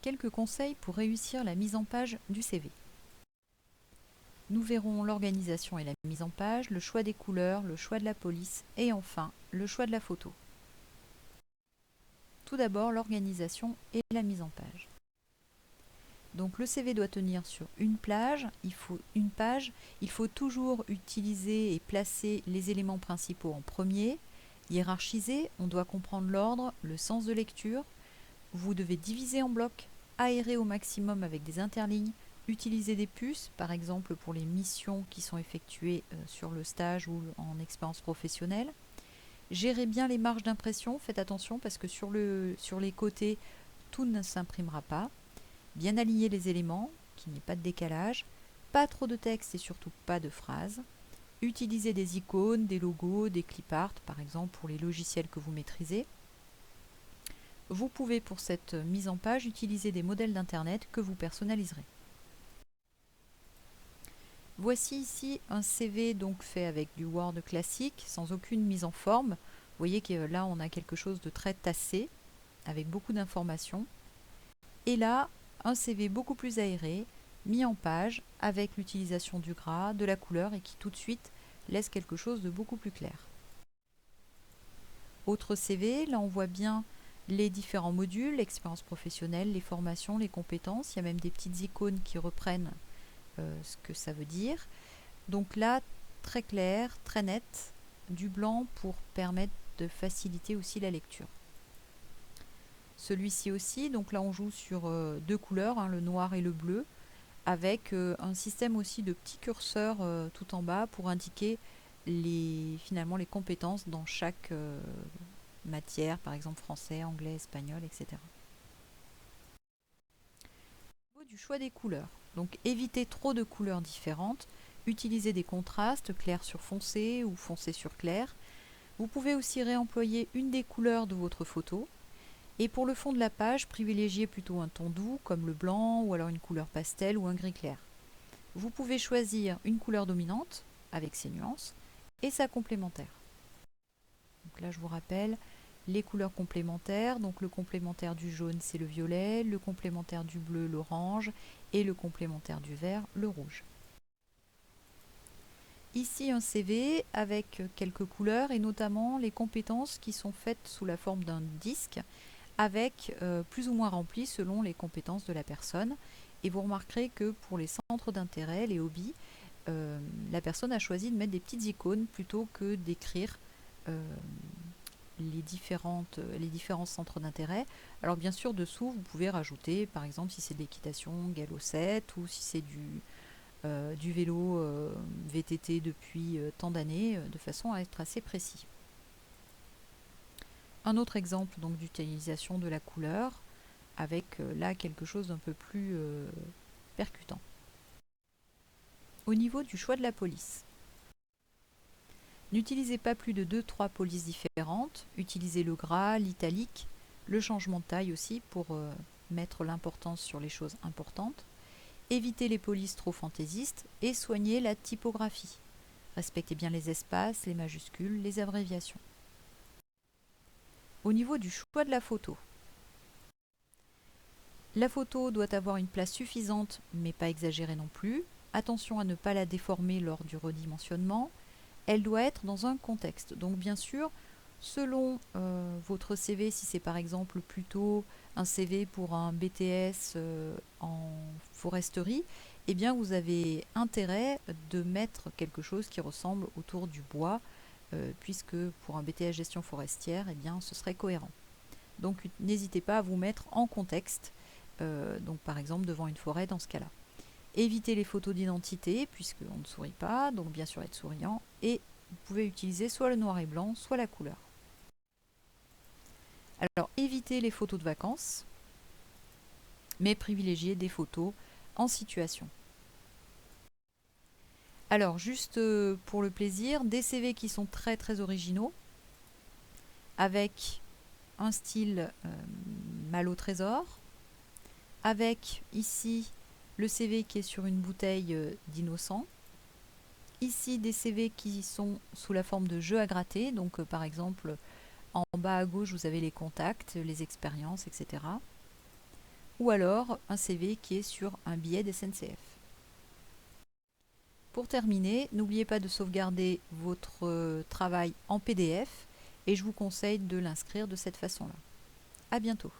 Quelques conseils pour réussir la mise en page du CV. Nous verrons l'organisation et la mise en page, le choix des couleurs, le choix de la police et enfin le choix de la photo. Tout d'abord l'organisation et la mise en page. Donc le CV doit tenir sur une page, il faut toujours utiliser et placer les éléments principaux en premier, hiérarchiser, on doit comprendre l'ordre, le sens de lecture, vous devez diviser en blocs, aérer au maximum avec des interlignes, utiliser des puces, par exemple pour les missions qui sont effectuées sur le stage ou en expérience professionnelle. Gérez bien les marges d'impression, faites attention parce que sur les côtés, tout ne s'imprimera pas. Bien aligner les éléments, qu'il n'y ait pas de décalage, pas trop de texte et surtout pas de phrases. Utilisez des icônes, des logos, des clip art, par exemple pour les logiciels que vous maîtrisez. Vous pouvez pour cette mise en page utiliser des modèles d'internet que vous personnaliserez. Voici ici un CV donc fait avec du Word classique, sans aucune mise en forme. Vous voyez que là on a quelque chose de très tassé, avec beaucoup d'informations. Et là, un CV beaucoup plus aéré, mis en page, avec l'utilisation du gras, de la couleur et qui tout de suite laisse quelque chose de beaucoup plus clair. Autre CV, là on voit bien les différents modules, l'expérience professionnelle, les formations, les compétences. Il y a même des petites icônes qui reprennent ce que ça veut dire. Donc là, très clair, très net, du blanc pour permettre de faciliter aussi la lecture. Celui-ci aussi, donc là on joue sur deux couleurs, le noir et le bleu, avec un système aussi de petits curseurs tout en bas pour indiquer finalement les compétences dans chaque matière, par exemple français, anglais, espagnol, etc. Au niveau du choix des couleurs, donc évitez trop de couleurs différentes, utilisez des contrastes clair sur foncé ou foncé sur clair. Vous pouvez aussi réemployer une des couleurs de votre photo. Et pour le fond de la page, privilégiez plutôt un ton doux comme le blanc ou alors une couleur pastel ou un gris clair. Vous pouvez choisir une couleur dominante avec ses nuances et sa complémentaire. Donc là je vous rappelle les couleurs complémentaires. Donc le complémentaire du jaune c'est le violet, le complémentaire du bleu l'orange et le complémentaire du vert le rouge. Ici un CV avec quelques couleurs et notamment les compétences qui sont faites sous la forme d'un disque avec plus ou moins rempli selon les compétences de la personne. Et vous remarquerez que pour les centres d'intérêt, les hobbies, la personne a choisi de mettre des petites icônes plutôt que d'écrire les différents centres d'intérêt. Alors bien sûr, dessous, vous pouvez rajouter, par exemple, si c'est de l'équitation, galop 7, ou si c'est du vélo VTT depuis tant d'années, de façon à être assez précis. Un autre exemple donc d'utilisation de la couleur avec là quelque chose d'un peu plus percutant. Au niveau du choix de la police, n'utilisez pas plus de 2-3 polices différentes, utilisez le gras, l'italique, le changement de taille aussi pour mettre l'importance sur les choses importantes, évitez les polices trop fantaisistes et soignez la typographie. Respectez bien les espaces, les majuscules, les abréviations. Au niveau du choix de la photo, la photo doit avoir une place suffisante, mais pas exagérée non plus. Attention à ne pas la déformer lors du redimensionnement. Elle doit être dans un contexte. Donc bien sûr, selon votre CV, si c'est par exemple plutôt un CV pour un BTS en foresterie, eh bien vous avez intérêt de mettre quelque chose qui ressemble autour du bois, puisque pour un BTS gestion forestière, eh bien ce serait cohérent. Donc n'hésitez pas à vous mettre en contexte, donc par exemple devant une forêt dans ce cas-là. Évitez les photos d'identité puisqu'on ne sourit pas, donc bien sûr être souriant, et vous pouvez utiliser soit le noir et blanc, soit la couleur. Alors évitez les photos de vacances, mais privilégiez des photos en situation. Alors juste pour le plaisir, des CV qui sont très très originaux, avec un style mal au trésor, avec ici le CV qui est sur une bouteille d'innocent. Ici des CV qui sont sous la forme de jeux à gratter, donc par exemple en bas à gauche vous avez les contacts, les expériences, etc. ou alors un CV qui est sur un billet d'SNCF. Pour terminer, n'oubliez pas de sauvegarder votre travail en PDF et je vous conseille de l'inscrire de cette façon-là. À bientôt.